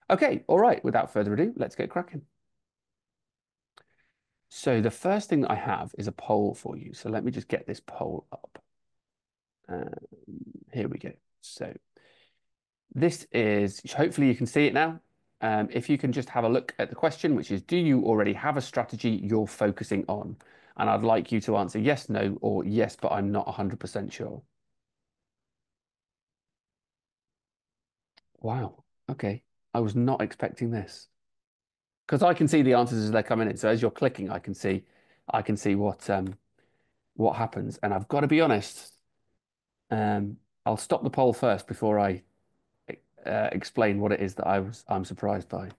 Okay, all right. Without further ado, let's get cracking. So the first thing that I have is a poll for you. So let me just get this poll up. Um, Here we go. So this is, hopefully you can see it now. If you can just have a look at the question, which is, do you already have a strategy you're focusing on? And I'd like you to answer yes, no, or yes, but I'm not 100% sure. Wow. Okay. I was not expecting this because I can see the answers as they're coming in. So as you're clicking, I can see what happens. And I've got to be honest, I'll stop the poll first before I explain what it is that I'm surprised by.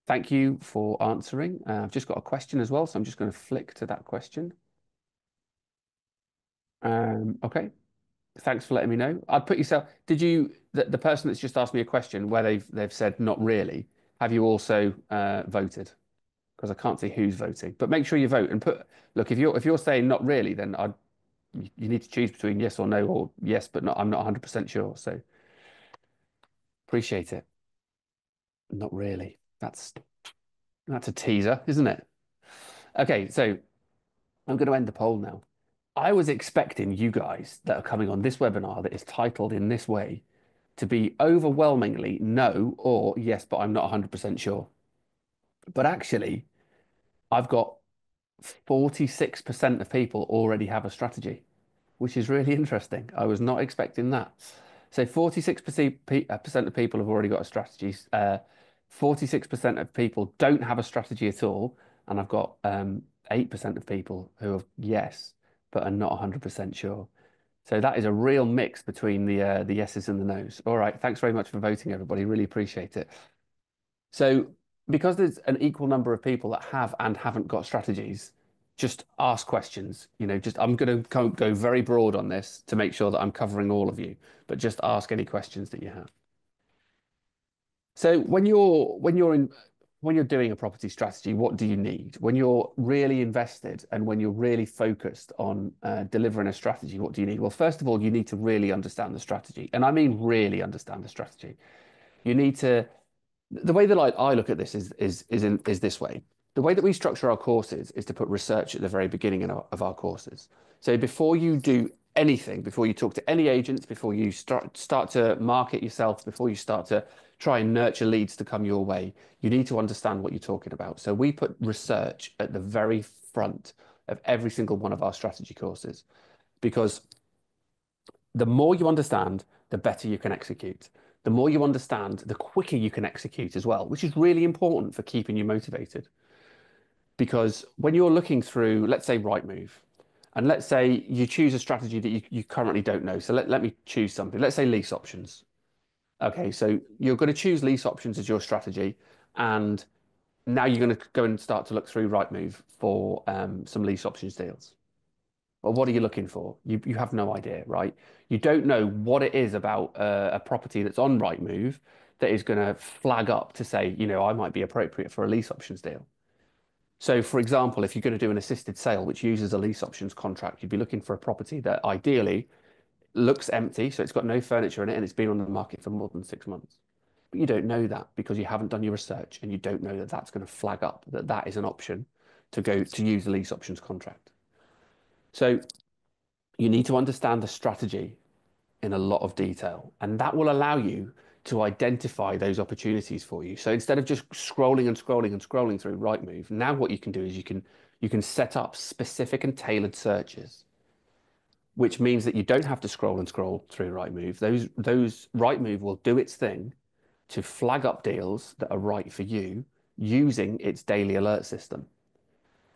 Thank you for answering. I've just got a question as well, so I'm just going to flick to that question. Okay, thanks for letting me know. I'd put yourself. Did you the person that's just asked me a question where they've said not really? Have you also voted? Because I can't see who's voting. But make sure you vote and put. Look, if you're saying not really, then you need to choose between yes or no or yes, but not. I'm not 100% sure. So appreciate it. Not really. That's a teaser, isn't it? Okay, so I'm going to end the poll now. I was expecting you guys that are coming on this webinar that is titled in this way to be overwhelmingly no or yes, but I'm not 100% sure. But actually, I've got 46% of people already have a strategy, which is really interesting. I was not expecting that. So 46% of people have already got a strategy. 46% of people don't have a strategy at all. And I've got 8% of people who have yes, but are not 100% sure. So that is a real mix between the yeses and the nos. All right. Thanks very much for voting, everybody. Really appreciate it. So, because there's an equal number of people that have and haven't got strategies, just ask questions. Just I'm going to go very broad on this to make sure that I'm covering all of you, but just ask any questions that you have. So, when you're doing a property strategy, what do you need? When you're really invested and when you're really focused on delivering a strategy, what do you need? Well, first of all, you need to really understand the strategy, and I mean really understand the strategy. You need to the way that I look at this is this way. The way that we structure our courses is to put research at the very beginning of our courses. So before you do anything, before you talk to any agents, before you start to market yourself, before you start to try and nurture leads to come your way, you need to understand what you're talking about. So we put research at the very front of every single one of our strategy courses because the more you understand, the better you can execute. The more you understand, the quicker you can execute as well, which is really important for keeping you motivated. Because when you're looking through, let's say, Rightmove, and let's say you choose a strategy that you currently don't know. So let me choose something. Let's say lease options. Okay, so you're going to choose lease options as your strategy. And now you're going to go and start to look through Rightmove for some lease options deals. Well, what are you looking for? You have no idea, right? You don't know what it is about a property that's on Rightmove that is going to flag up to say, I might be appropriate for a lease options deal. So, for example, if you're going to do an assisted sale, which uses a lease options contract, you'd be looking for a property that ideally looks empty, so it's got no furniture in it and it's been on the market for more than 6 months. But you don't know that because you haven't done your research and you don't know that that's going to flag up that that is an option to go to use a lease options contract. So you need to understand the strategy in a lot of detail, and that will allow you to identify those opportunities for you. So instead of just scrolling and scrolling and scrolling through Rightmove, now what you can do is you can set up specific and tailored searches, which means that you don't have to scroll and scroll through Rightmove. Those Rightmove will do its thing to flag up deals that are right for you using its daily alert system.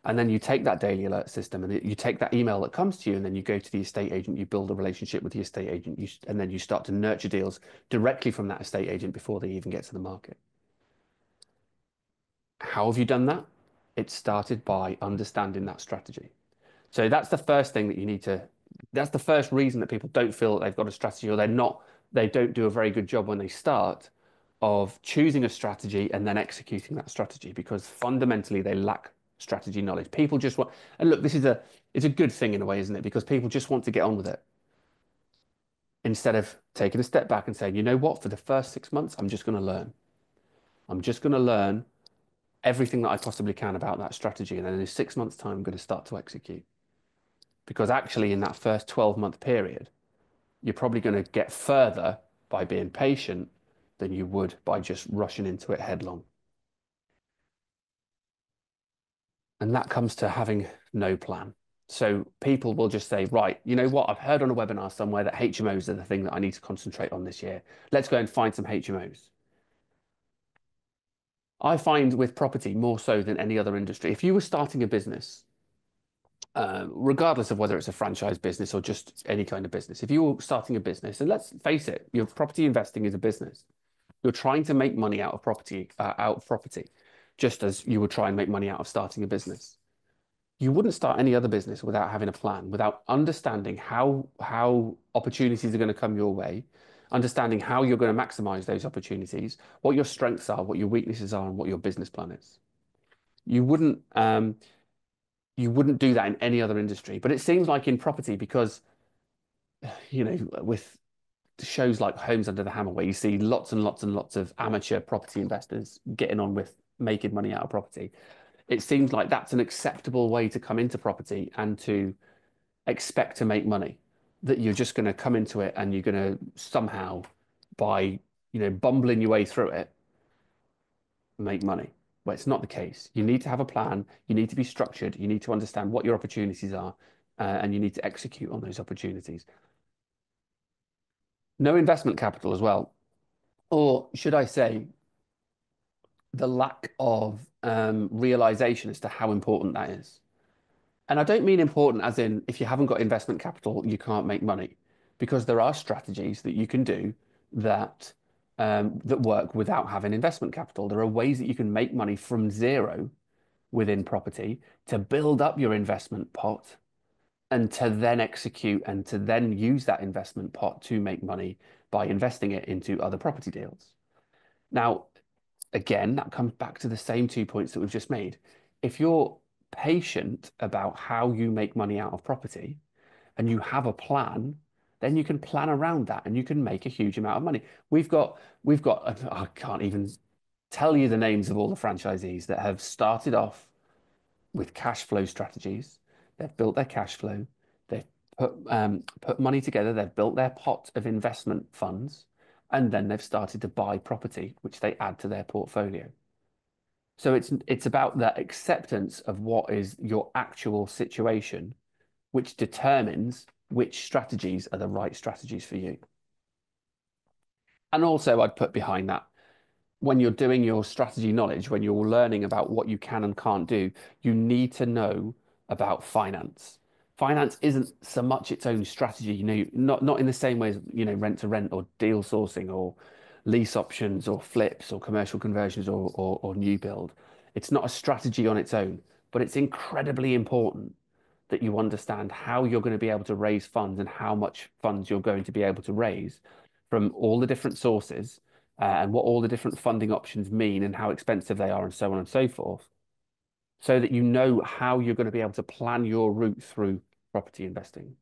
And then you take that daily alert system and you take that email that comes to you, and then you go to the estate agent, you build a relationship with the estate agent, and then you start to nurture deals directly from that estate agent before they even get to the market. How have you done that? It started by understanding that strategy. So that's the first thing that you need to, that's the first reason that people don't feel that they've got a strategy, or they don't do a very good job when they start of choosing a strategy and then executing that strategy because fundamentally they lack strategy knowledge. People just want, and look, it's a good thing in a way, isn't it? Because people just want to get on with it instead of taking a step back and saying, you know what, for the first 6 months, I'm just going to learn. I'm just going to learn everything that I possibly can about that strategy. And then in 6 months' time, I'm going to start to execute. Because actually, in that first 12-month period, you're probably going to get further by being patient than you would by just rushing into it headlong. And that comes to having no plan. So people will just say, right, you know what? I've heard on a webinar somewhere that HMOs are the thing that I need to concentrate on this year. Let's go and find some HMOs. I find with property more so than any other industry, if you were starting a business, regardless of whether it's a franchise business or just any kind of business, if you were starting a business, and let's face it, your property investing is a business. You're trying to make money out of property, just as you would try and make money out of starting a business. You wouldn't start any other business without having a plan, without understanding how opportunities are going to come your way, understanding how you're going to maximize those opportunities, what your strengths are, what your weaknesses are, and what your business plan is. You wouldn't you wouldn't do that in any other industry, but it seems like in property because with shows like Homes Under the Hammer, where you see lots and lots and lots of amateur property investors getting on with making money out of property. It seems like that's an acceptable way to come into property and to expect to make money, that you're just going to come into it and you're going to somehow, by bumbling your way through it, make money. Well, it's not the case. You need to have a plan. You need to be structured. You need to understand what your opportunities are, and you need to execute on those opportunities. No investment capital as well, or should I say, the lack of realization as to how important that is. And I don't mean important as in if you haven't got investment capital, you can't make money, because there are strategies that you can do that that work without having investment capital. There are ways that you can make money from zero within property to build up your investment pot and to then execute and to then use that investment pot to make money by investing it into other property deals. Now, again, that comes back to the same 2 points that we've just made. If you're patient about how you make money out of property and you have a plan, then you can plan around that and you can make a huge amount of money. We've got I can't even tell you the names of all the franchisees that have started off with cash flow strategies. They've built their cash flow. They've put money together. They've built their pot of investment funds, and then they've started to buy property, which they add to their portfolio. So it's about the acceptance of what is your actual situation, which determines which strategies are the right strategies for you. And also, I'd put behind that, when you're doing your strategy knowledge, when you're learning about what you can and can't do, you need to know about finance. Finance isn't so much its own strategy, not in the same way as, rent to rent or deal sourcing or lease options or flips or commercial conversions or new build. It's not a strategy on its own, but it's incredibly important that you understand how you're going to be able to raise funds and how much funds you're going to be able to raise from all the different sources, and what all the different funding options mean and how expensive they are and so on and so forth, so that you know how you're going to be able to plan your route through property investing.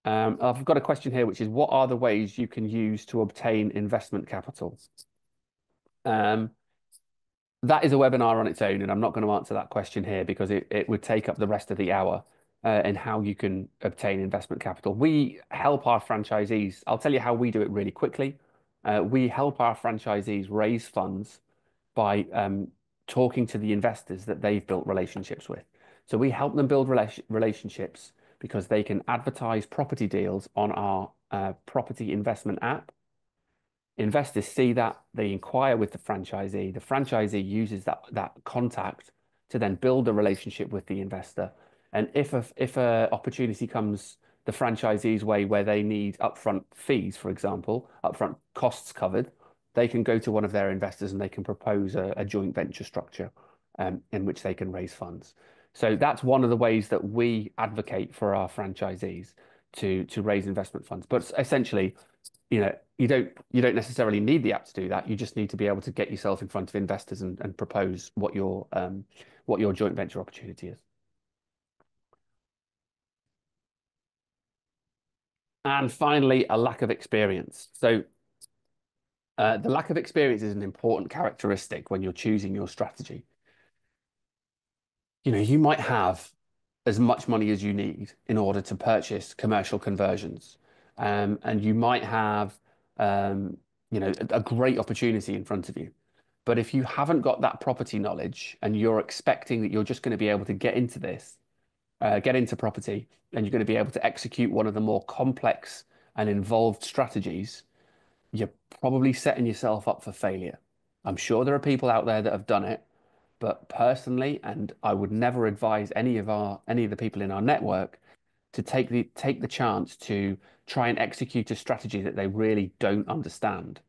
I've got a question here, which is, what are the ways you can use to obtain investment capital? That is a webinar on its own, and I'm not going to answer that question here because it would take up the rest of the hour, in how you can obtain investment capital. We help our franchisees. I'll tell you how we do it really quickly. We help our franchisees raise funds by talking to the investors that they've built relationships with. So we help them build relationships because they can advertise property deals on our property investment app. Investors see that, they inquire with the franchisee uses that contact to then build a relationship with the investor. And if a opportunity comes the franchisee's way where they need upfront fees, for example, upfront costs covered, they can go to one of their investors and they can propose a joint venture structure, in which they can raise funds. So that's one of the ways that we advocate for our franchisees to raise investment funds. But essentially, you don't necessarily need the app to do that. You just need to be able to get yourself in front of investors and propose what your joint venture opportunity is. And finally, a lack of experience. So The lack of experience is an important characteristic when you're choosing your strategy. You might have as much money as you need in order to purchase commercial conversions. And you might have, um, a great opportunity in front of you. But if you haven't got that property knowledge and you're expecting that you're just going to be able to get into property, and you're going to be able to execute one of the more complex and involved strategies, you're probably setting yourself up for failure. I'm sure there are people out there that have done it, but personally, and I would never advise any of the people in our network to take the chance to try and execute a strategy that they really don't understand.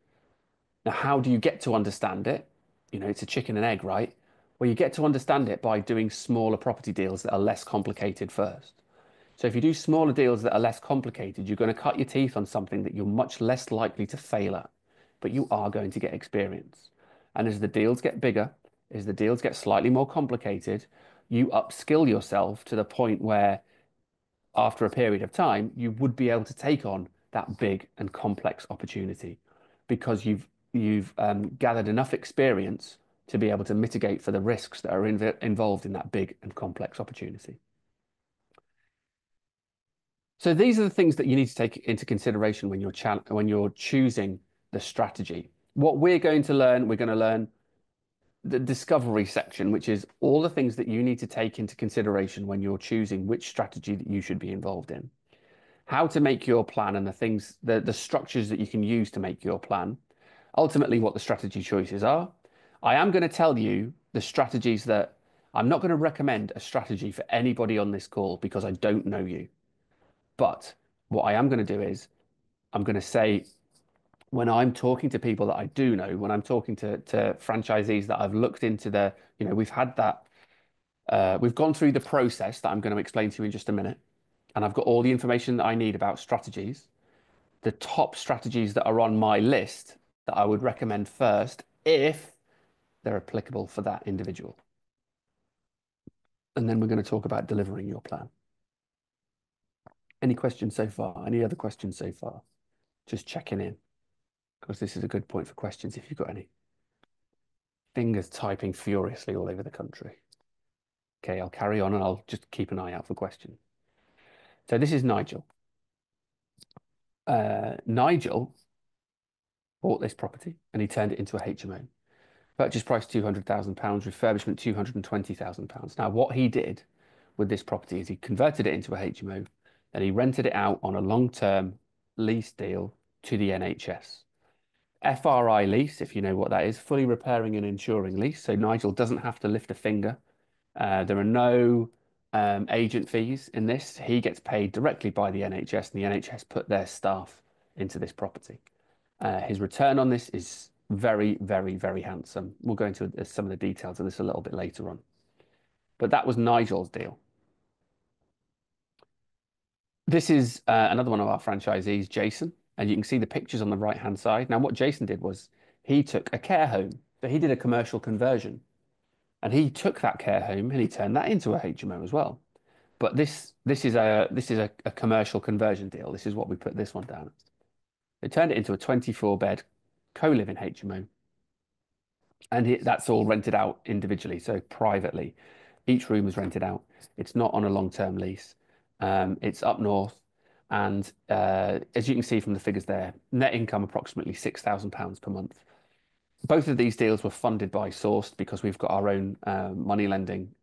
Now, how do you get to understand it? It's a chicken and egg, right? Well, you get to understand it by doing smaller property deals that are less complicated first. So if you do smaller deals that are less complicated, you're going to cut your teeth on something that you're much less likely to fail at, but you are going to get experience. And as the deals get bigger, as the deals get slightly more complicated, you upskill yourself to the point where after a period of time, you would be able to take on that big and complex opportunity because you've gathered enough experience to be able to mitigate for the risks that are involved in that big and complex opportunity. So these are the things that you need to take into consideration when you're choosing the strategy. What we're going to learn the discovery section, which is all the things that you need to take into consideration when you're choosing which strategy that you should be involved in. How to make your plan and the structures that you can use to make your plan. Ultimately, what the strategy choices are. I am going to tell you the strategies that I'm not going to recommend a strategy for anybody on this call because I don't know you. But what I am going to do is I'm going to say when I'm talking to people that I do know, when I'm talking to franchisees that I've looked into we've had that, we've gone through the process that I'm going to explain to you in just a minute, and I've got all the information that I need about strategies. The top strategies that are on my list that I would recommend first, if they're applicable for that individual. And then we're going to talk about delivering your plan. Any questions so far? Any other questions so far? Just checking in, because this is a good point for questions if you've got any. Fingers typing furiously all over the country. Okay, I'll carry on and I'll just keep an eye out for questions. So this is Nigel. Nigel bought this property and he turned it into a HMO. Purchase price £200,000, refurbishment £220,000. Now, what he did with this property is he converted it into a HMO and he rented it out on a long-term lease deal to the NHS. FRI lease, if you know what that is, fully repairing and insuring lease. So Nigel doesn't have to lift a finger. There are no agent fees in this. He gets paid directly by the NHS, and the NHS put their staff into this property. His return on this is very, very, very handsome. We'll go into some of the details of this a little bit later on. But that was Nigel's deal. This is another one of our franchisees, Jason, and you can see the pictures on the right-hand side. Now, what Jason did was he took a care home. So he did a commercial conversion, and he took that care home and he turned that into a HMO as well. But this is a commercial conversion deal. This is what we put this one down as. They turned it into a 24-bed co-living HMO, and that's all rented out individually, so privately. Each room is rented out. It's not on a long-term lease. It's up north, and as you can see from the figures there, net income approximately £6,000 per month. Both of these deals were funded by Sourced because we've got our own money lending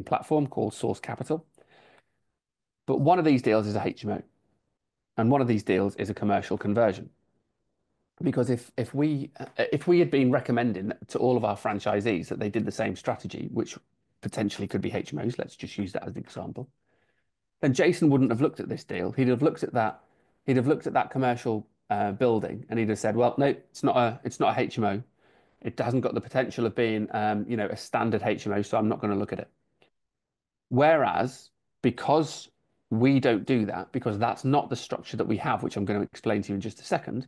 platform called Source Capital. But one of these deals is a HMO, and one of these deals is a commercial conversion. Because if we had been recommending to all of our franchisees that they did the same strategy, which potentially could be HMOs, let's just use that as an example, then Jason wouldn't have looked at this deal. He'd have looked at that. He'd have looked at that commercial building, and he'd have said, "Well, no, it's not a HMO. It hasn't got the potential of being, a standard HMO, so I'm not going to look at it." Whereas, because we don't do that, because that's not the structure that we have, which I'm going to explain to you in just a second,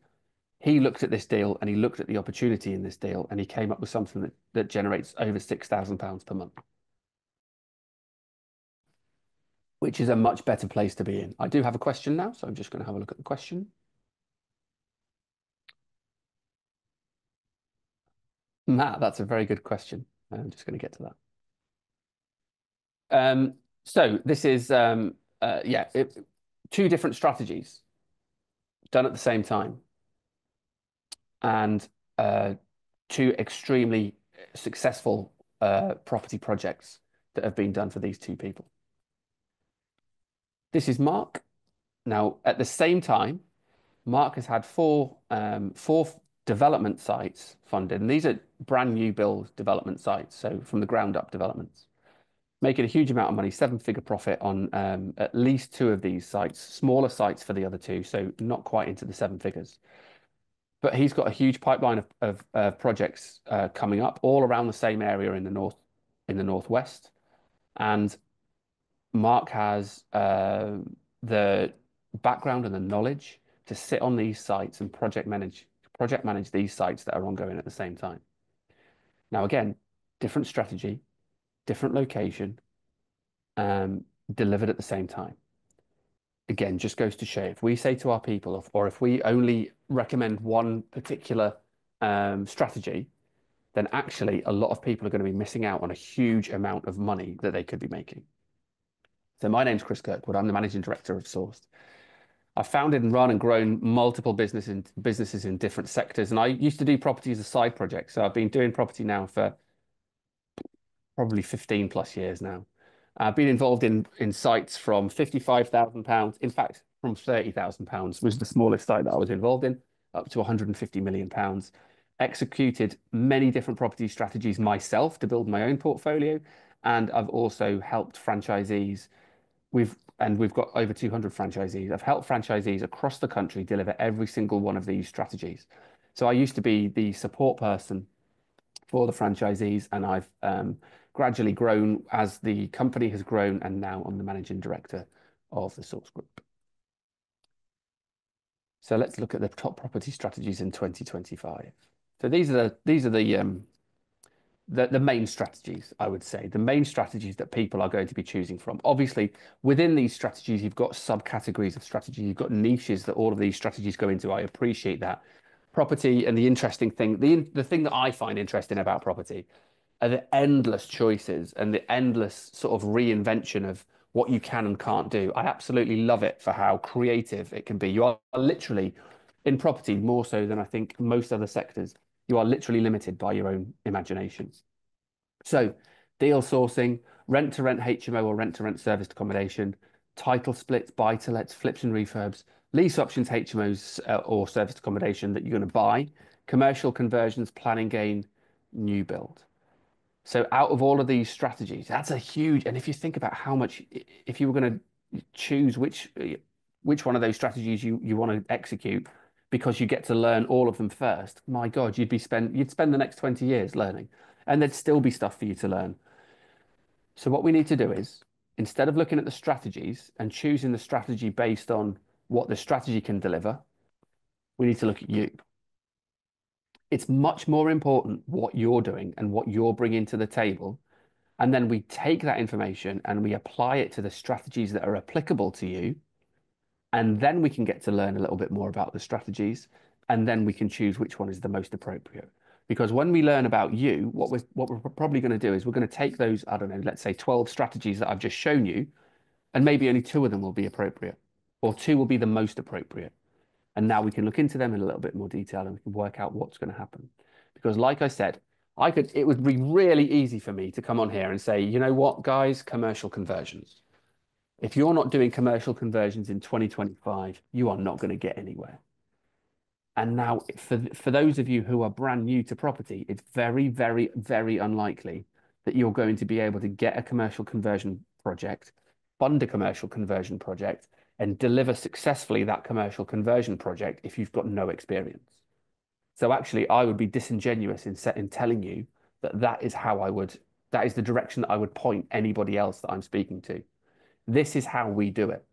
he looked at this deal and he looked at the opportunity in this deal and he came up with something that generates over £6,000 per month, which is a much better place to be in. I do have a question now, so I'm just going to have a look at the question. that? That's a very good question. I'm just going to get to that. Um, so this is yeah, two different strategies done at the same time, and uh, two extremely successful property projects that have been done for these two people. This is Mark. Now, at the same time, Mark has had four development sites funded, and these are brand new build development sites, so from the ground up developments, making a huge amount of money, seven-figure profit on at least two of these sites, smaller sites for the other two, so not quite into the seven figures. But he's got a huge pipeline of projects coming up all around the same area in the northwest, and Mark has the background and the knowledge to sit on these sites and project manage these sites that are ongoing at the same time. Now, again, different strategy, different location, um, delivered at the same time. Again, just goes to show if we say to our people, or if we only recommend one particular strategy, then actually a lot of people are going to be missing out on a huge amount of money that they could be making. So my name's Chris Kirkwood. I'm the managing director of Sourced. I've founded and run and grown multiple businesses in different sectors. And I used to do property as a side project. So I've been doing property now for probably 15 plus years now. I've been involved in sites from £55,000. In fact, from £30,000 was the smallest site that I was involved in, up to £150 million. Executed many different property strategies myself to build my own portfolio. And I've also helped franchisees. We've got over 200 franchisees. I've helped franchisees across the country deliver every single one of these strategies. So I used to be the support person for the franchisees, and I've gradually grown as the company has grown, and now I'm the managing director of the Sourced Group. So let's look at the top property strategies in 2025. So these are the main strategies, I would say, the main strategies that people are going to be choosing from. Obviously, within these strategies, you've got subcategories of strategy, you've got niches that all of these strategies go into. I appreciate that. Property, and the interesting thing, the thing that I find interesting about property are the endless choices and the endless sort of reinvention of what you can and can't do. I absolutely love it for how creative it can be. You are literally in property more so than I think most other sectors. You are literally limited by your own imagination. So, deal sourcing, rent to rent HMO or rent to rent serviced accommodation, title splits, buy to lets, flips and refurbs, lease options, HMOs or serviced accommodation that you're going to buy, commercial conversions, planning gain, new build. So out of all of these strategies, that's a huge, and if you think about how much, if you were going to choose which one of those strategies you want to execute, because you get to learn all of them first, my God, you'd spend the next 20 years learning, and there'd still be stuff for you to learn. So what we need to do is, instead of looking at the strategies and choosing the strategy based on what the strategy can deliver, we need to look at you. It's much more important what you're doing and what you're bringing to the table. And then we take that information and we apply it to the strategies that are applicable to you. And then we can get to learn a little bit more about the strategies. And then we can choose which one is the most appropriate. Because when we learn about you, what we're probably going to do is we're going to take those, I don't know, let's say 12 strategies that I've just shown you, and maybe only two of them will be appropriate, or two will be the most appropriate. And now we can look into them in a little bit more detail and we can work out what's going to happen. Because like I said, it would be really easy for me to come on here and say, you know what, guys, commercial conversions. If you're not doing commercial conversions in 2025, you are not going to get anywhere. And now for those of you who are brand new to property, it's very, very, very unlikely that you're going to be able to get a commercial conversion project, fund a commercial conversion project, and deliver successfully that commercial conversion project if you've got no experience. So actually, I would be disingenuous in telling you that that is the direction that I would point anybody else that I'm speaking to. This is how we do it.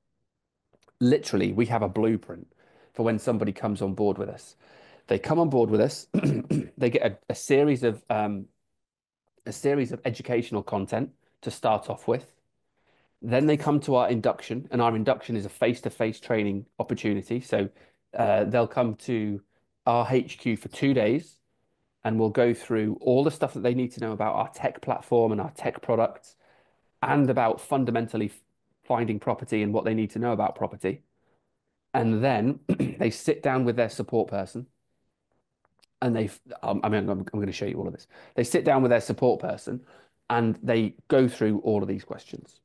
Literally, we have a blueprint for when somebody comes on board with us. They come on board with us, they get a series of educational content to start off with. Then they come to our induction, and our induction is a face-to-face training opportunity. So they'll come to our HQ for 2 days. and we'll go through all the stuff that they need to know about our tech platform and our tech products and about fundamentally finding property and what they need to know about property. And then they sit down with their support person and I mean, I'm going to show you all of this. They sit down with their support person and they go through all of these questions.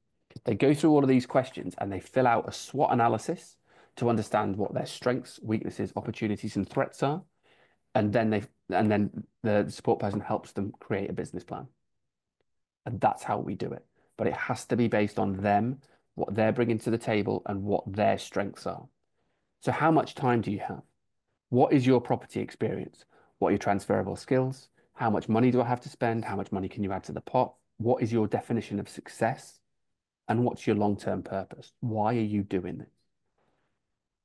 They go through all of these questions and they fill out a SWOT analysis to understand what their strengths, weaknesses, opportunities, and threats are. And then the support person helps them create a business plan. And that's how we do it. But it has to be based on them, what they're bringing to the table, and what their strengths are. So, how much time do you have? What is your property experience? What are your transferable skills? How much money do I have to spend? How much money can you add to the pot? What is your definition of success? And what's your long-term purpose? Why are you doing this?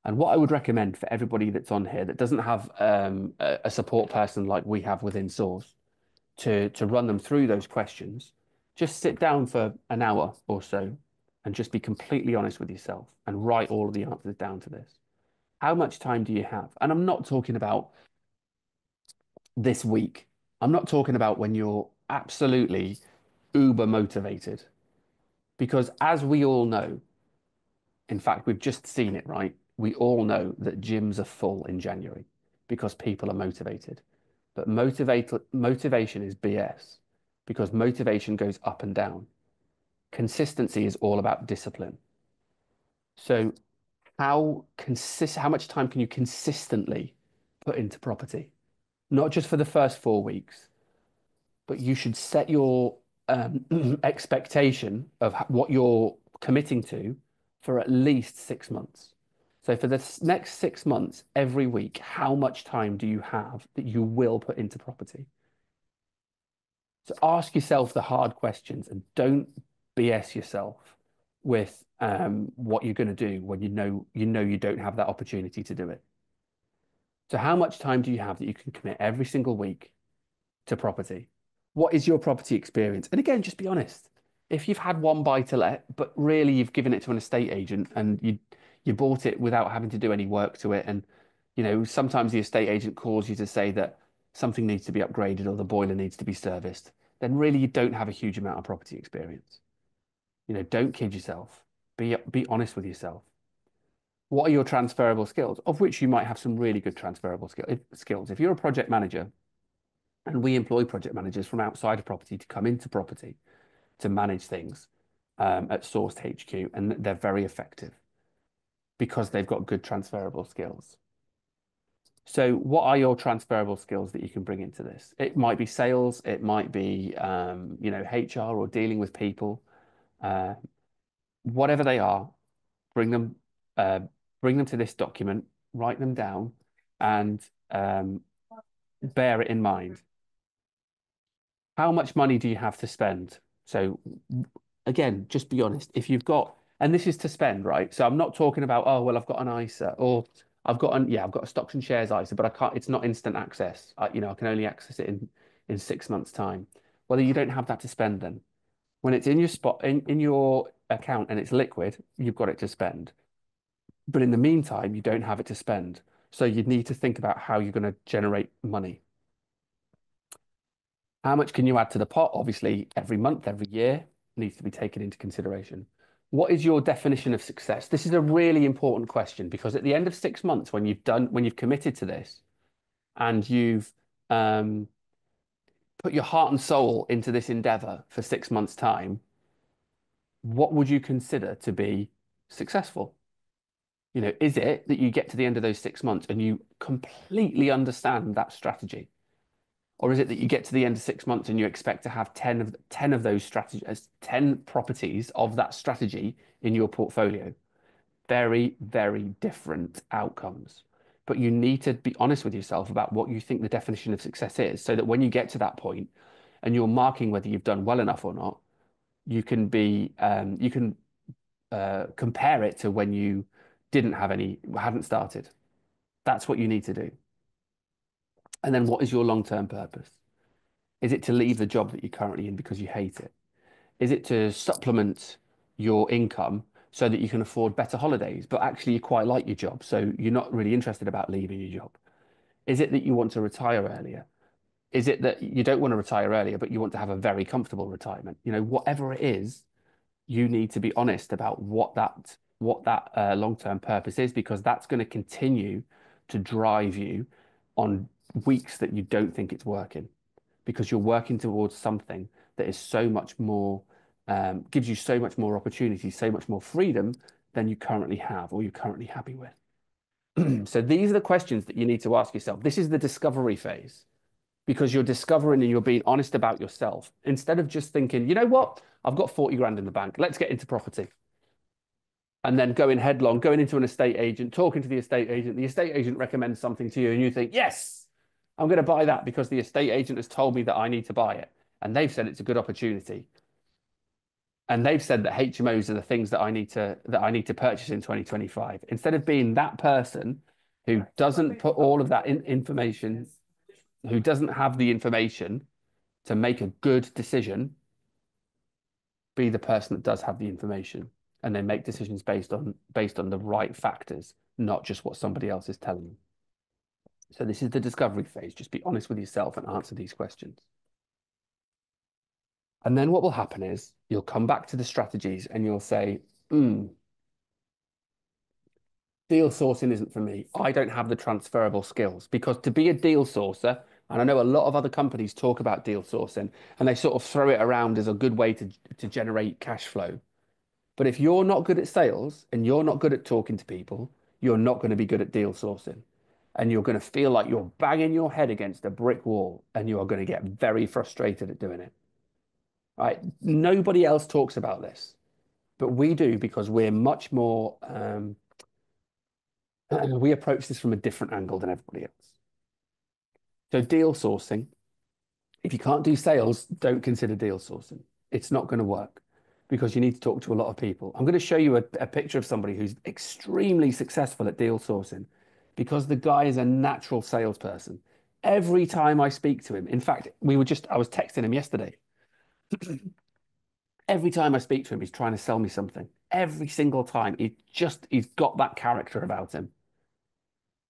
And what I would recommend for everybody that's on here that doesn't have a support person like we have within Source to run them through those questions, just sit down for an hour or so and just be completely honest with yourself and write all of the answers down to this. How much time do you have? And I'm not talking about this week. I'm not talking about when you're absolutely uber motivated, because as we all know, in fact, we've just seen it, right? We all know that gyms are full in January because people are motivated. But motivation is BS because motivation goes up and down. Consistency is all about discipline. So how much time can you consistently put into property? Not just for the first 4 weeks, but you should set your expectation of what you're committing to for at least 6 months. So for the next 6 months, every week, how much time do you have that you will put into property? So ask yourself the hard questions and don't BS yourself with what you're going to do when you know you don't have that opportunity to do it. So how much time do you have that you can commit every single week to property? What is your property experience? And again, just be honest. If you've had one buy to let, but really you've given it to an estate agent and you bought it without having to do any work to it, and sometimes the estate agent calls you to say that something needs to be upgraded or the boiler needs to be serviced, then really you don't have a huge amount of property experience. Don't kid yourself. Be honest with yourself. What are your transferable skills? Of which you might have some really good transferable skills. If you're a project manager, and we employ project managers from outside of property to come into property to manage things at Sourced HQ, and they're very effective because they've got good transferable skills. So, what are your transferable skills that you can bring into this? It might be sales, it might be HR or dealing with people, uh, whatever they are. Bring them, uh, bring them to this document, write them down, and bear it in mind. How much money do you have to spend? So again, just be honest. If you've got, and this is to spend, right? So I'm not talking about, oh, well, I've got an ISA or I've got a stocks and shares ISA, but I can't, it's not instant access. I can only access it in 6 months' time. Well, you don't have that to spend then. When it's in your spot in your account and it's liquid, you've got it to spend. But in the meantime, you don't have it to spend. So you need to think about how you're going to generate money. How much can you add to the pot? Obviously, every month, every year needs to be taken into consideration. What is your definition of success? This is a really important question because at the end of 6 months, when you've committed to this and you've put your heart and soul into this endeavor for 6 months' time, what would you consider to be successful? Is it that you get to the end of those 6 months and you completely understand that strategy? Or is it that you get to the end of 6 months and you expect to have 10 of those strategies, 10 properties of that strategy in your portfolio? Very, very different outcomes. But you need to be honest with yourself about what you think the definition of success is, so that when you get to that point and you're marking whether you've done well enough or not, you can compare it to when you hadn't started. That's what you need to do. And then what is your long-term purpose? Is it to leave the job that you're currently in because you hate it? Is it to supplement your income so that you can afford better holidays, but actually you quite like your job, so you're not really interested about leaving your job? Is it that you want to retire earlier? Is it that you don't want to retire earlier, but you want to have a very comfortable retirement? You know, whatever it is, you need to be honest about what that long-term purpose is, because that's going to continue to drive you on weeks that you don't think it's working, because you're working towards something that is so much more, gives you so much more opportunity, so much more freedom than you currently have or you're currently happy with. So these are the questions that you need to ask yourself. This is the discovery phase, because you're discovering and you're being honest about yourself instead of just thinking, you know what, I've got 40 grand in the bank. Let's get into property. And then going headlong, going into an estate agent, talking to the estate agent recommends something to you, and you think, yes, I'm going to buy that because the estate agent has told me that I need to buy it. And they've said it's a good opportunity. And they've said that HMOs are the things that I need to purchase in 2025. Instead of being that person who doesn't put all of that information, who doesn't have the information to make a good decision, be the person that does have the information and then make decisions based on the right factors, not just what somebody else is telling you. So this is the discovery phase. Just be honest with yourself and answer these questions. And then what will happen is you'll come back to the strategies and you'll say, deal sourcing isn't for me. I don't have the transferable skills, because to be a deal sourcer, and I know a lot of other companies talk about deal sourcing and they sort of throw it around as a good way to generate cash flow. But if you're not good at sales and you're not good at talking to people, you're not going to be good at deal sourcing. And you're going to feel like you're banging your head against a brick wall and you are going to get very frustrated at doing it. Right? Nobody else talks about this, but we do, because we're much more, we approach this from a different angle than everybody else. So deal sourcing, if you can't do sales, don't consider deal sourcing. It's not going to work, because you need to talk to a lot of people. I'm going to show you a picture of somebody who's extremely successful at deal sourcing, because the guy is a natural salesperson. Every time I speak to him, in fact, I was texting him yesterday. Every time I speak to him, he's trying to sell me something. Every single time, he's got that character about him.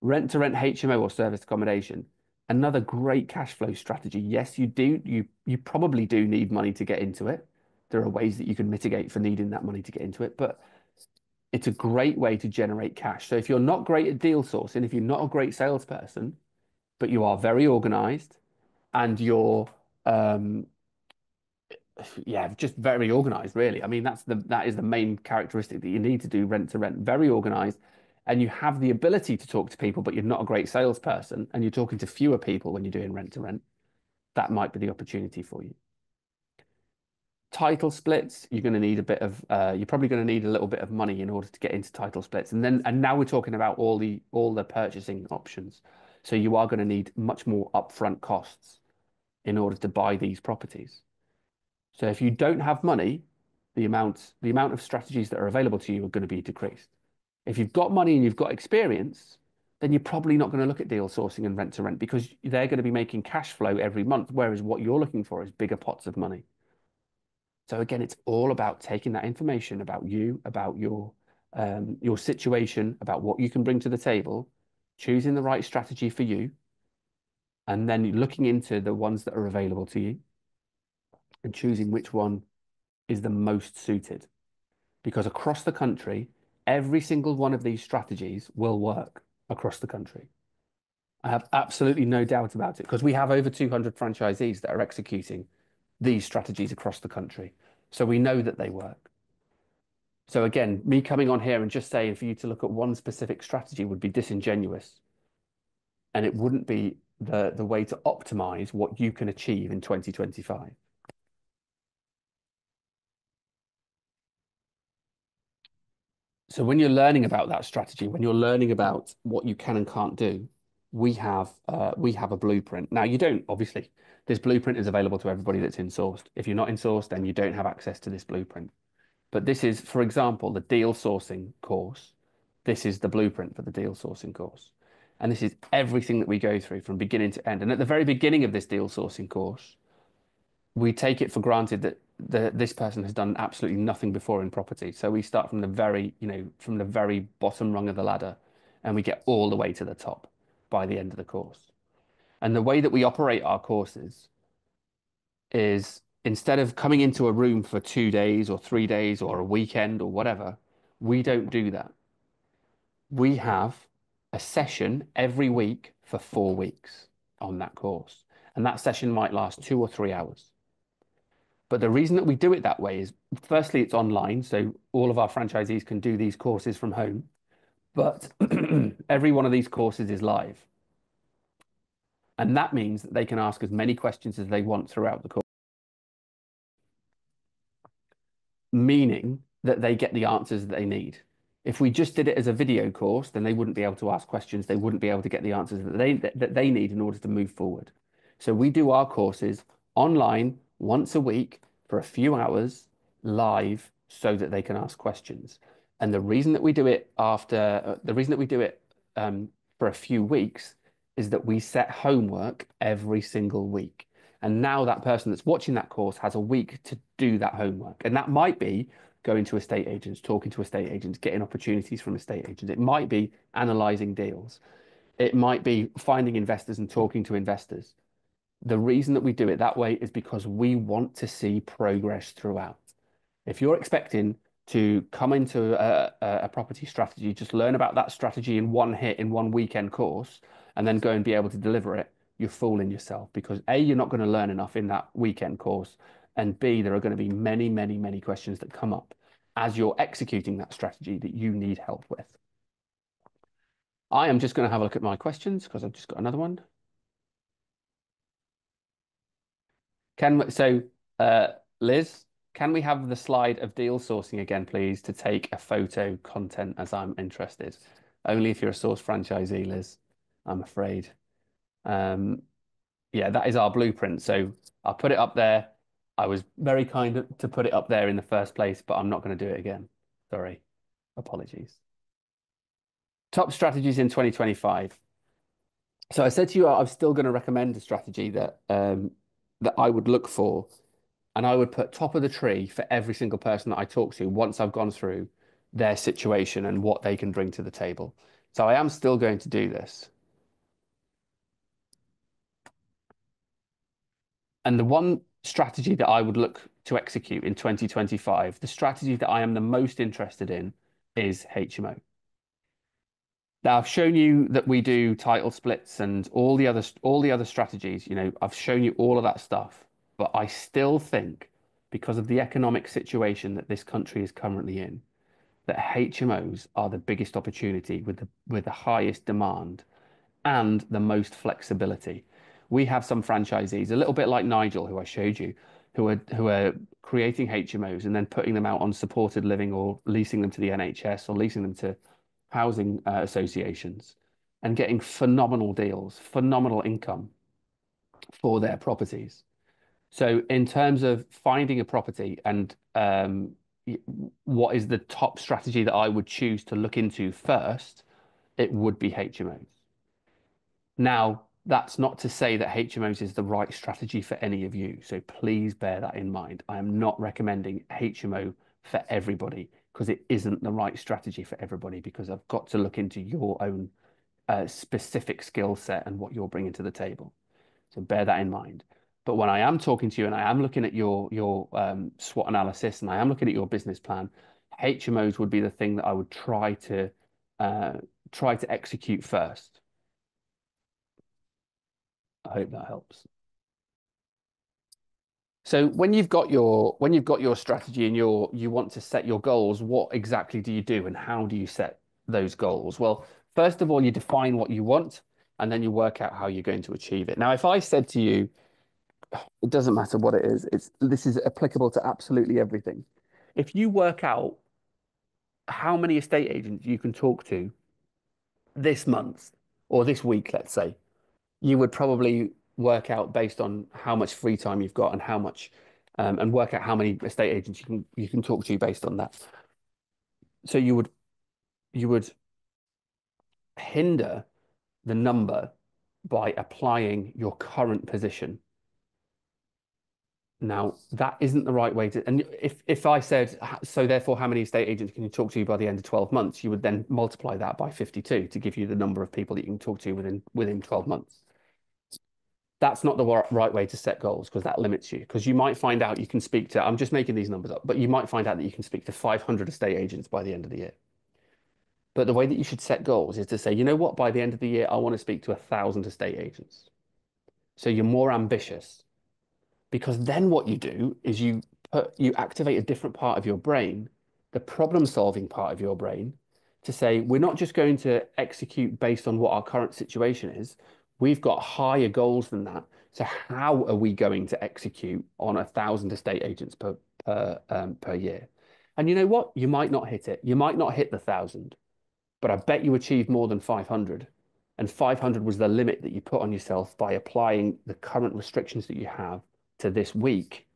Rent to rent HMO or service accommodation, another great cash flow strategy. Yes, you do. You probably do need money to get into it. There are ways that you can mitigate for needing that money to get into it, but it's a great way to generate cash. So if you're not great at deal sourcing, if you're not a great salesperson, but you are very organized and you're yeah, just very organized, really. I mean, that is the main characteristic that you need to do rent to rent. Very organized, and you have the ability to talk to people, but you're not a great salesperson, and you're talking to fewer people when you're doing rent to rent. That might be the opportunity for you. Title splits, you're going to need a bit of, you're probably going to need a little bit of money in order to get into title splits, and now we're talking about all the purchasing options. So you are going to need much more upfront costs in order to buy these properties. So if you don't have money, the amount of strategies that are available to you are going to be decreased. If you've got money and you've got experience, then you're probably not going to look at deal sourcing and rent to rent, because they're going to be making cash flow every month, whereas what you're looking for is bigger pots of money. So again, it's all about taking that information about you, about your situation, about what you can bring to the table, choosing the right strategy for you, and then looking into the ones that are available to you and choosing which one is the most suited. Because across the country, every single one of these strategies will work across the country. I have absolutely no doubt about it, because we have over 200 franchisees that are executing these strategies across the country. So we know that they work. So again, me coming on here and just saying for you to look at one specific strategy would be disingenuous. And it wouldn't be the way to optimize what you can achieve in 2025. So when you're learning about that strategy, when you're learning about what you can and can't do, we have a blueprint. Now you don't, obviously, this blueprint is available to everybody that's in-sourced. If you're not in-sourced, then you don't have access to this blueprint. But this is, for example, the deal sourcing course. This is the blueprint for the deal sourcing course. And this is everything that we go through from beginning to end. And at the very beginning of this deal sourcing course, we take it for granted that this person has done absolutely nothing before in property. So we start from from the very bottom rung of the ladder, and we get all the way to the top by the end of the course. And the way that we operate our courses is instead of coming into a room for 2 days or 3 days or a weekend or whatever, we don't do that. We have a session every week for 4 weeks on that course. And that session might last 2 or 3 hours. But the reason that we do it that way is firstly, it's online. So all of our franchisees can do these courses from home. But every one of these courses is live. And that means that they can ask as many questions as they want throughout the course, meaning that they get the answers that they need. If we just did it as a video course, then they wouldn't be able to ask questions. They wouldn't be able to get the answers that they need in order to move forward. So we do our courses online once a week for a few hours live so that they can ask questions. And the reason that we do it for a few weeks is that we set homework every single week. And now that person that's watching that course has a week to do that homework. And that might be going to estate agents, talking to estate agents, getting opportunities from estate agents. It might be analyzing deals. It might be finding investors and talking to investors. The reason that we do it that way is because we want to see progress throughout. If you're expecting to come into a property strategy, just learn about that strategy in one hit in one weekend course, and then go and be able to deliver it, you're fooling yourself because A, you're not going to learn enough in that weekend course, and B, there are going to be many, many, many questions that come up as you're executing that strategy that you need help with. I am just going to have a look at my questions because I've just got another one. So, Liz, can we have the slide of deal sourcing again, please, to take a photo content as I'm interested? Only if you're a source franchisee, Liz, I'm afraid. Yeah, that is our blueprint. So I'll put it up there. I was very kind to put it up there in the first place, but I'm not going to do it again. Sorry. Apologies. Top strategies in 2025. So I said to you, I'm still going to recommend a strategy that I would look for, and I would put top of the tree for every single person that I talk to once I've gone through their situation and what they can bring to the table. So I am still going to do this. And the one strategy that I would look to execute in 2025, the strategy that I am the most interested in is HMO. Now, I've shown you that we do title splits and all the other strategies. I've shown you all of that stuff, but I still think because of the economic situation that this country is currently in, that HMOs are the biggest opportunity with the highest demand and the most flexibility. We have some franchisees, a little bit like Nigel, who I showed you, who are creating HMOs and then putting them out on supported living or leasing them to the NHS or leasing them to housing associations and getting phenomenal deals, phenomenal income for their properties. So in terms of finding a property and what is the top strategy that I would choose to look into first, it would be HMOs. Now, that's not to say that HMOs is the right strategy for any of you. So please bear that in mind. I am not recommending HMO for everybody because it isn't the right strategy for everybody because I've got to look into your own specific skill set and what you're bringing to the table. So bear that in mind. But when I am talking to you and I am looking at your SWOT analysis and I am looking at your business plan, HMOs would be the thing that I would try to execute first. I hope that helps. So when you've got your strategy and you want to set your goals, what exactly do you do and how do you set those goals? Well, first of all, you define what you want and then you work out how you're going to achieve it. Now, if I said to you, it doesn't matter what it is, this is applicable to absolutely everything. If you work out how many estate agents you can talk to this month or this week, let's say, you would probably work out based on how much free time you've got and how much, and work out how many estate agents you can talk to based on that. So you would hinder the number by applying your current position. Now, that isn't the right way to, and if I said, so therefore, how many estate agents can you talk to by the end of 12 months? You would then multiply that by 52 to give you the number of people that you can talk to within 12 months. That's not the right way to set goals because that limits you. Because you might find out you can speak to, I'm just making these numbers up, but you might find out that you can speak to 500 estate agents by the end of the year. But the way that you should set goals is to say, you know what, by the end of the year, I want to speak to 1,000 estate agents. So you're more ambitious because then what you do is you activate a different part of your brain, the problem solving part of your brain, to say we're not just going to execute based on what our current situation is. We've got higher goals than that. So how are we going to execute on 1,000 estate agents per year? And you know what? You might not hit it. You might not hit the 1,000, but I bet you achieved more than 500. And 500 was the limit that you put on yourself by applying the current restrictions that you have to this week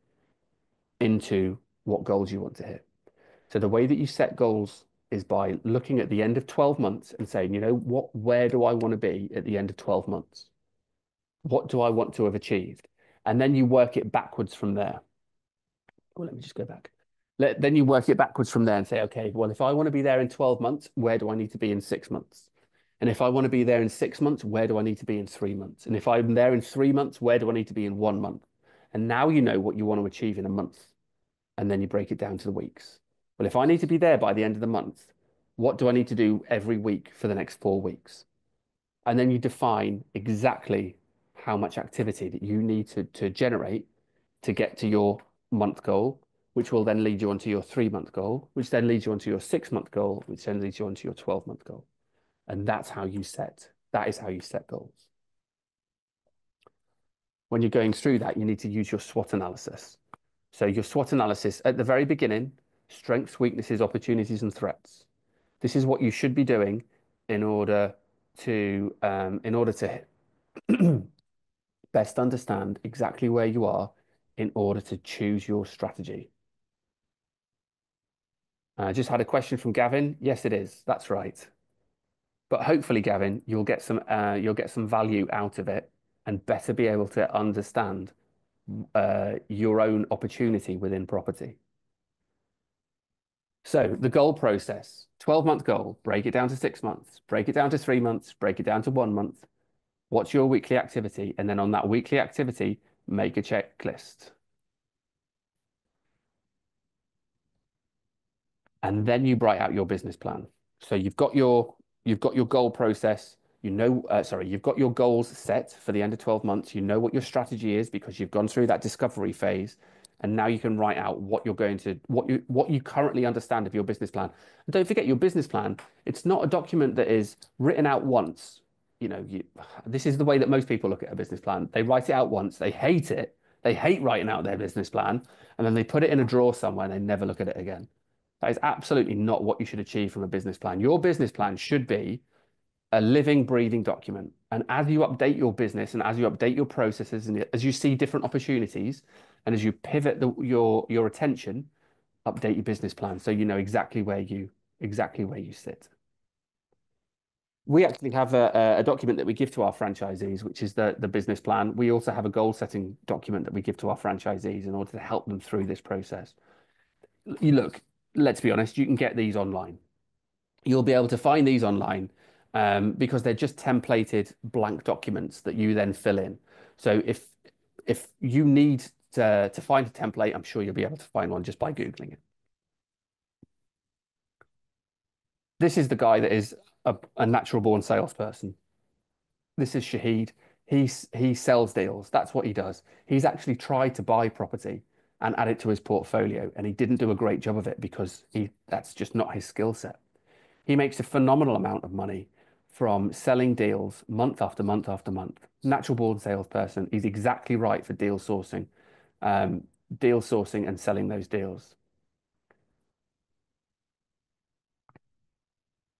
into what goals you want to hit. So the way that you set goals is by looking at the end of 12 months and saying, you know what, where do I want to be at the end of 12 months? What do I want to have achieved? And then you work it backwards from there. Well, let me just go back. Then you work it backwards from there and say, okay, well, if I want to be there in 12 months, where do I need to be in 6 months? And if I want to be there in 6 months, where do I need to be in 3 months? And if I'm there in 3 months, where do I need to be in 1 month? And now you know what you want to achieve in a month. And then you break it down to the weeks. Well, if I need to be there by the end of the month, what do I need to do every week for the next 4 weeks? And then you define exactly how much activity that you need to generate to get to your month goal, which will then lead you onto your 3 month goal, which then leads you onto your 6 month goal, which then leads you onto your 12 month goal. And that is how you set goals. When you're going through that, you need to use your SWOT analysis. So your SWOT analysis at the very beginning, strengths, weaknesses, opportunities, and threats. This is what you should be doing in order to best understand exactly where you are in order to choose your strategy. I just had a question from Gavin. Yes, it is. That's right. But hopefully, Gavin, you'll get some value out of it and better be able to understand your own opportunity within property. So the goal process, 12-month goal, break it down to 6 months, break it down to 3 months, break it down to 1 month. What's your weekly activity? And then on that weekly activity, make a checklist. And then you write out your business plan. So you've got your goal process. You've got your goals set for the end of 12 months. You know what your strategy is because you've gone through that discovery phase. And now you can write out what you currently understand of your business plan. And don't forget your business plan. It's not a document that is written out once. This is the way that most people look at a business plan. They write it out once, they hate it. They hate writing out their business plan, and then they put it in a drawer somewhere and they never look at it again. That is absolutely not what you should achieve from a business plan. Your business plan should be a living, breathing document. And as you update your business and as you update your processes and as you see different opportunities and as you pivot your attention, update your business plan so you know exactly where you sit. We actually have a document that we give to our franchisees, which is the business plan. We also have a goal setting document that we give to our franchisees in order to help them through this process. Look, let's be honest, you can get these online. You'll be able to find these online because they're just templated blank documents that you then fill in. So if you need to find a template, I'm sure you'll be able to find one just by Googling it. This is the guy that is a natural born salesperson. This is Shahid. He sells deals. That's what he does. He's actually tried to buy property and add it to his portfolio, and he didn't do a great job of it because that's just not his skill set. He makes a phenomenal amount of money from selling deals month after month after month. Natural born salesperson. He's exactly right for deal sourcing and selling those deals.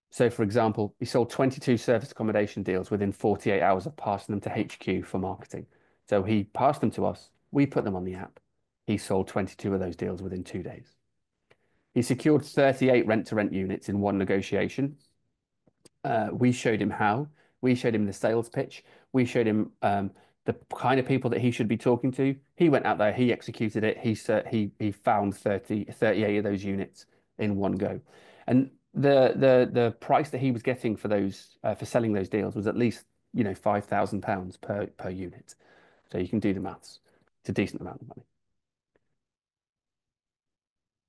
So, for example, he sold 22 service accommodation deals within 48 hours of passing them to HQ for marketing. So he passed them to us. We put them on the app. He sold 22 of those deals within 2 days. He secured 38 rent-to-rent units in one negotiation. We showed him how. We showed him the sales pitch. We showed him the kind of people that he should be talking to. He went out there, he executed it. He found 38 of those units in one go. And the price that he was getting for those for selling those deals was at least £5,000 per unit. So you can do the maths. It's a decent amount of money.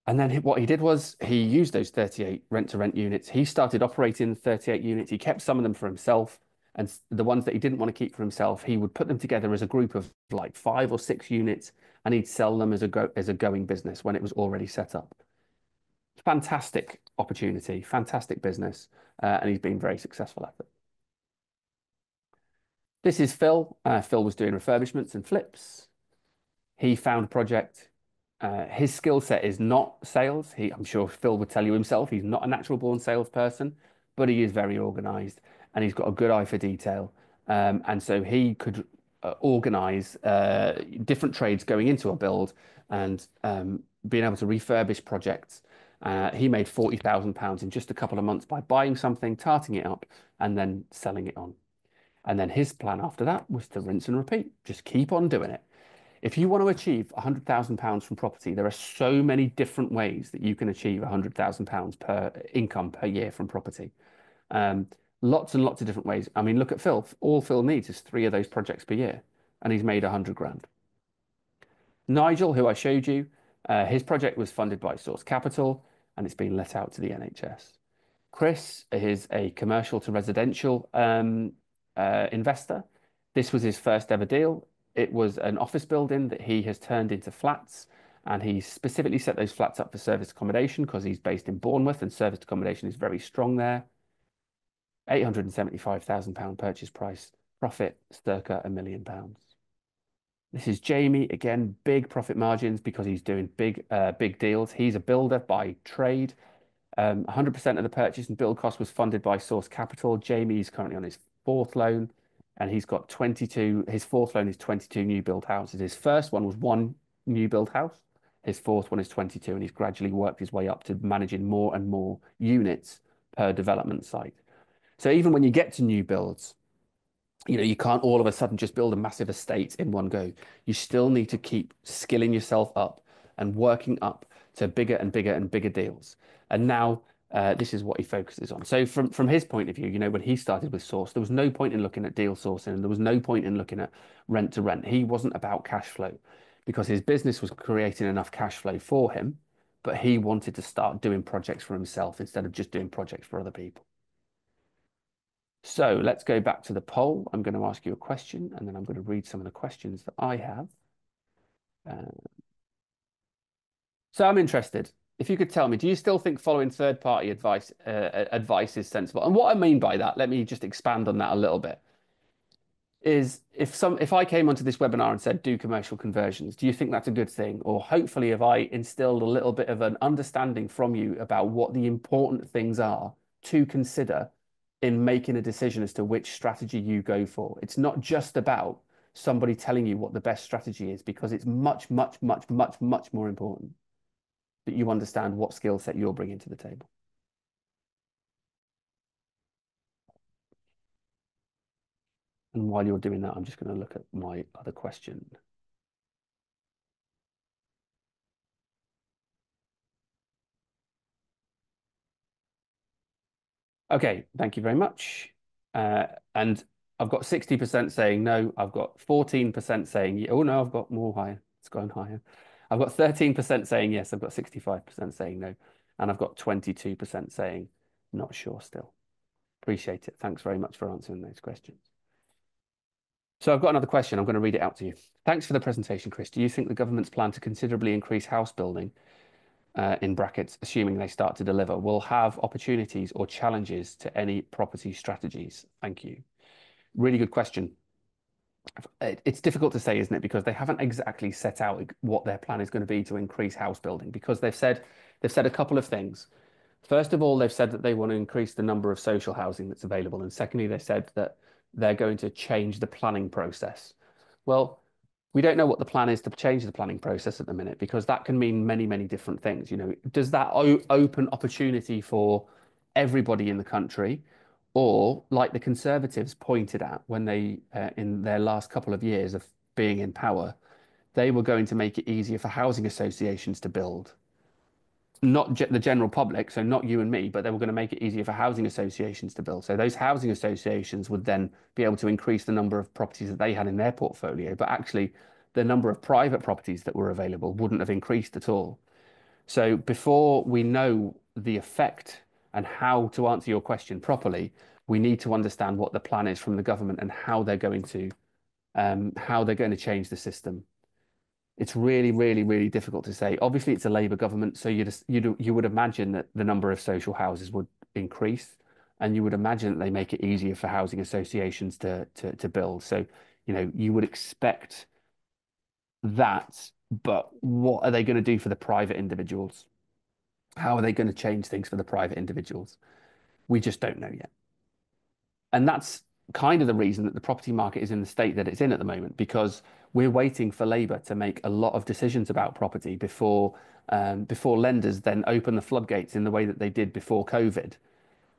And then what he did was he used those 38 rent to rent units. He started operating the 38 units. He kept some of them for himself. And the ones that he didn't want to keep for himself, he would put them together as a group of like 5 or 6 units and he'd sell them as a going business when it was already set up. Fantastic opportunity, fantastic business. And he's been very successful at it. This is Phil. Phil was doing refurbishments and flips. He found a project. His skill set is not sales. I'm sure Phil would tell you himself, he's not a natural born salesperson, but he is very organized and he's got a good eye for detail. And so he could organize different trades going into a build and being able to refurbish projects. He made £40,000 in just a couple of months by buying something, tarting it up, and then selling it on. And then his plan after that was to rinse and repeat, just keep on doing it. If you want to achieve £100,000 from property, there are so many different ways that you can achieve £100,000 per income per year from property. Um, Lots and lots of different ways. I mean, look at Phil. All Phil needs is 3 of those projects per year, and he's made 100 grand. Nigel, who I showed you, his project was funded by Source Capital, and it's been let out to the NHS. Chris is a commercial to residential investor. This was his first ever deal. It was an office building that he has turned into flats, and he specifically set those flats up for service accommodation because he's based in Bournemouth and service accommodation is very strong there. £875,000 purchase price, profit circa £1 million. This is Jamie, again, big profit margins because he's doing big deals. He's a builder by trade. 100% of the purchase and build cost was funded by Source Capital. Jamie's currently on his fourth loan, and he's got 22. His fourth loan is 22 new build houses. His first one was one new build house. His fourth one is 22, and he's gradually worked his way up to managing more and more units per development site. So even when you get to new builds, you can't all of a sudden just build a massive estate in one go. You still need to keep skilling yourself up and working up to bigger and bigger and bigger deals. And now this is what he focuses on. So from his point of view, when he started with Source, there was no point in looking at deal sourcing and there was no point in looking at rent to rent. He wasn't about cash flow because his business was creating enough cash flow for him, but he wanted to start doing projects for himself instead of just doing projects for other people. So let's go back to the poll. I'm going to ask you a question and then I'm going to read some of the questions that I have. Uh, so I'm interested. If you could tell me, do you still think following third-party advice is sensible? And what I mean by that, let me just expand on that a little bit, is if I came onto this webinar and said do commercial conversions, do you think that's a good thing? Or hopefully have I instilled a little bit of an understanding from you about what the important things are to consider in making a decision as to which strategy you go for? It's not just about somebody telling you what the best strategy is, because it's much, much, much, much, much more important that you understand what skill set you're bringing to the table. And while you're doing that, I'm just going to look at my other question. Okay, thank you very much. And I've got 60% saying no. I've got 14% saying, oh no, I've got more higher. It's going higher. I've got 13% saying yes. I've got 65% saying no. And I've got 22% saying not sure still. Appreciate it. Thanks very much for answering those questions. So I've got another question. I'm going to read it out to you. Thanks for the presentation, Chris. Do you think the government's plan to considerably increase house building, in brackets, assuming they start to deliver, will have opportunities or challenges to any property strategies? Thank you. Really good question. It's difficult to say, isn't it? Because they haven't exactly set out what their plan is going to be to increase house building, because they've said a couple of things. First of all, they've said that they want to increase the number of social housing that's available. And secondly, they said that they're going to change the planning process. Well, we don't know what the plan is to change the planning process at the minute, because that can mean many, many different things. Does that open opportunity for everybody in the country? Or, like the Conservatives pointed out when they, in their last couple of years of being in power, they were going to make it easier for housing associations to build. not the general public, so not you and me, but they were going to make it easier for housing associations to build. So those housing associations would then be able to increase the number of properties that they had in their portfolio, but actually the number of private properties that were available wouldn't have increased at all. So before we know the effect and how to answer your question properly, we need to understand what the plan is from the government and how they're going to change the system. It's really, really, really difficult to say. Obviously, it's a Labour government, so you would imagine that the number of social houses would increase, and you would imagine that they make it easier for housing associations to build. So, you would expect that, but what are they going to do for the private individuals? How are they going to change things for the private individuals? We just don't know yet. And that's kind of the reason that the property market is in the state that it's in at the moment, because we're waiting for Labour to make a lot of decisions about property before lenders then open the floodgates in the way that they did before COVID,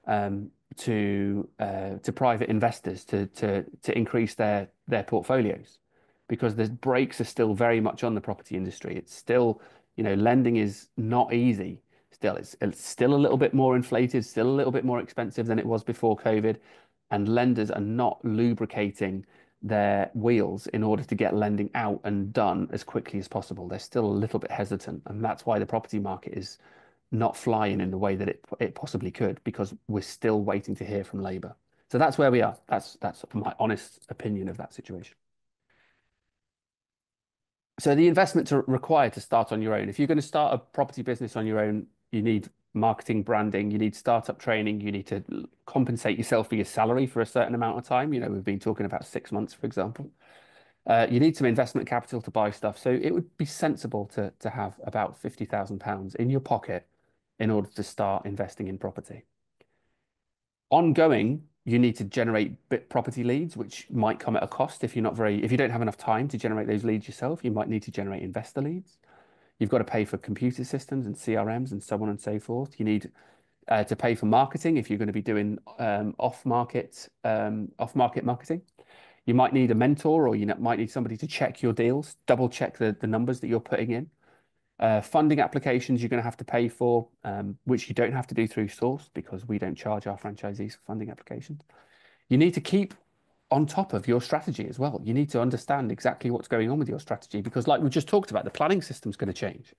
um, to private investors to increase their portfolios, because the brakes are still very much on the property industry. It's still, lending is not easy. Still, it's still a little bit more inflated, still a little bit more expensive than it was before COVID, and lenders are not lubricating their wheels in order to get lending out and done as quickly as possible. They're still a little bit hesitant, and that's why the property market is not flying in the way that it possibly could, because we're still waiting to hear from Labour. So that's where we are. That's my honest opinion of that situation. So the investments are required to start on your own. If you're going to start a property business on your own, you need marketing, branding, you need startup training, you need to compensate yourself for your salary for a certain amount of time. We've been talking about 6 months, for example. You need some investment capital to buy stuff. So it would be sensible to have about £50,000 in your pocket in order to start investing in property. Ongoing, you need to generate bit property leads, which might come at a cost if you don't have enough time to generate those leads yourself. You might need to generate investor leads. You've got to pay for computer systems and CRMs and so on and so forth. You need to pay for marketing if you're going to be doing off-market marketing. You might need a mentor, or you might need somebody to check your deals, double check the numbers that you're putting in. Funding applications you're going to have to pay for, which you don't have to do through Source, because we don't charge our franchisees for funding applications. You need to keep on top of your strategy as well. You need to understand exactly what's going on with your strategy, because like we just talked about, the planning system's going to change.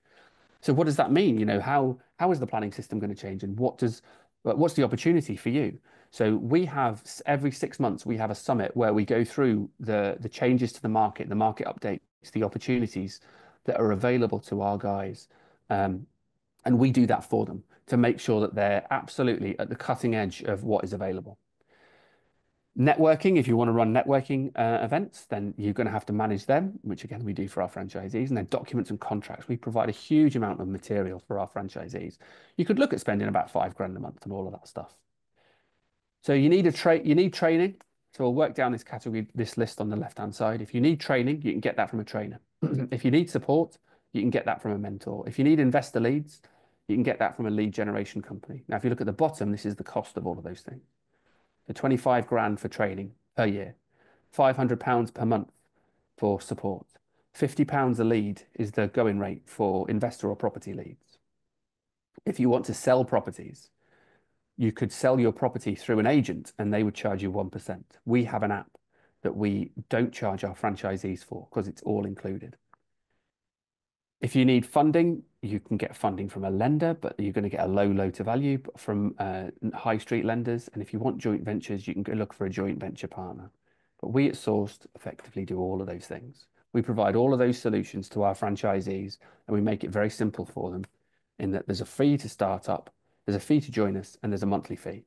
So what does that mean? How is the planning system going to change, and what's the opportunity for you? So we have every 6 months we have a summit where we go through the changes to the market updates, the opportunities that are available to our guys, and we do that for them to make sure that they're absolutely at the cutting edge of what is available. Networking, if you want to run networking events, then you're going to have to manage them, which again we do for our franchisees. And then documents and contracts, we provide a huge amount of material for our franchisees. You could look at spending about £5 grand a month on all of that stuff. So you need training. So we'll work down this category, this list on the left-hand side. If you need training, you can get that from a trainer. If you need support, you can get that from a mentor. If you need investor leads, you can get that from a lead generation company. Now, if you look at the bottom, this is the cost of all of those things. So 25 grand for training per year, £500 per month for support. £50 a lead is the going rate for investor or property leads. If you want to sell properties, you could sell your property through an agent and they would charge you 1%. We have an app that we don't charge our franchisees for because it's all included. If you need funding, you can get funding from a lender, but you're going to get a low loan to value from high street lenders. And if you want joint ventures, you can go look for a joint venture partner. But we at Sourced effectively do all of those things. We provide all of those solutions to our franchisees, and we make it very simple for them in that there's a fee to start up, there's a fee to join us, and there's a monthly fee.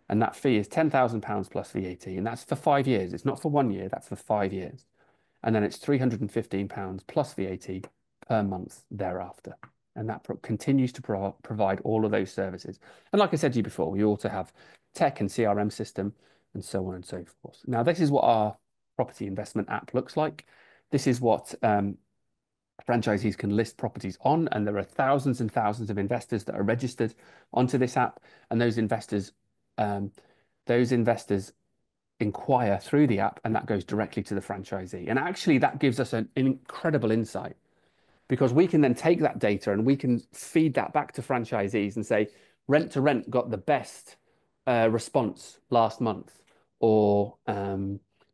And that fee is £10,000 plus VAT. And that's for 5 years. It's not for 1 year, that's for 5 years. And then it's £315 plus VAT per month thereafter. And that continues to provide all of those services. And like I said to you before, we also have tech and CRM system and so on and so forth. Now, this is what our property investment app looks like. This is what franchisees can list properties on, and there are thousands and thousands of investors that are registered onto this app, and those investors inquire through the app, and that goes directly to the franchisee. And actually, that gives us an incredible insight because we can then take that data and we can feed that back to franchisees and say, Rent to Rent got the best response last month, or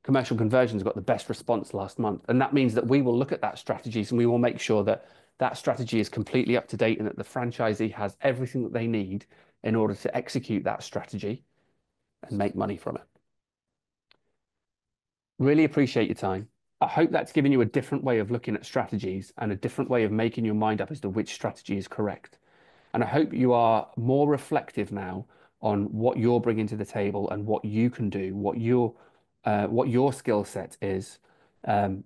Commercial Conversions got the best response last month. And that means that we will look at that strategies and we will make sure that that strategy is completely up to date and that the franchisee has everything that they need in order to execute that strategy and make money from it. Really appreciate your time. I hope that's given you a different way of looking at strategies and a different way of making your mind up as to which strategy is correct. And I hope you are more reflective now on what you're bringing to the table and what you can do, what your skill set is, um,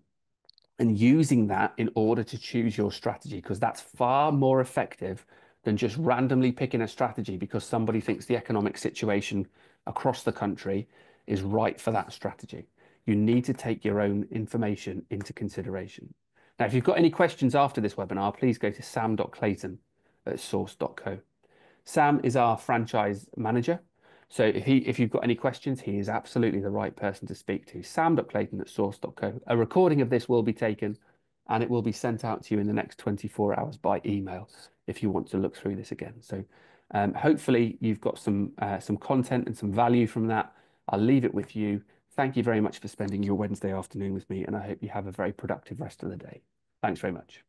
and using that in order to choose your strategy, because that's far more effective than just randomly picking a strategy because somebody thinks the economic situation across the country is right for that strategy. You need to take your own information into consideration. Now, if you've got any questions after this webinar, please go to sam.clayton@source.co. Sam is our franchise manager. So if you've got any questions, he is absolutely the right person to speak to. sam.clayton@source.co. A recording of this will be taken and it will be sent out to you in the next 24 hours by email if you want to look through this again. So hopefully you've got some content and some value from that. I'll leave it with you. Thank you very much for spending your Wednesday afternoon with me, and I hope you have a very productive rest of the day. Thanks very much.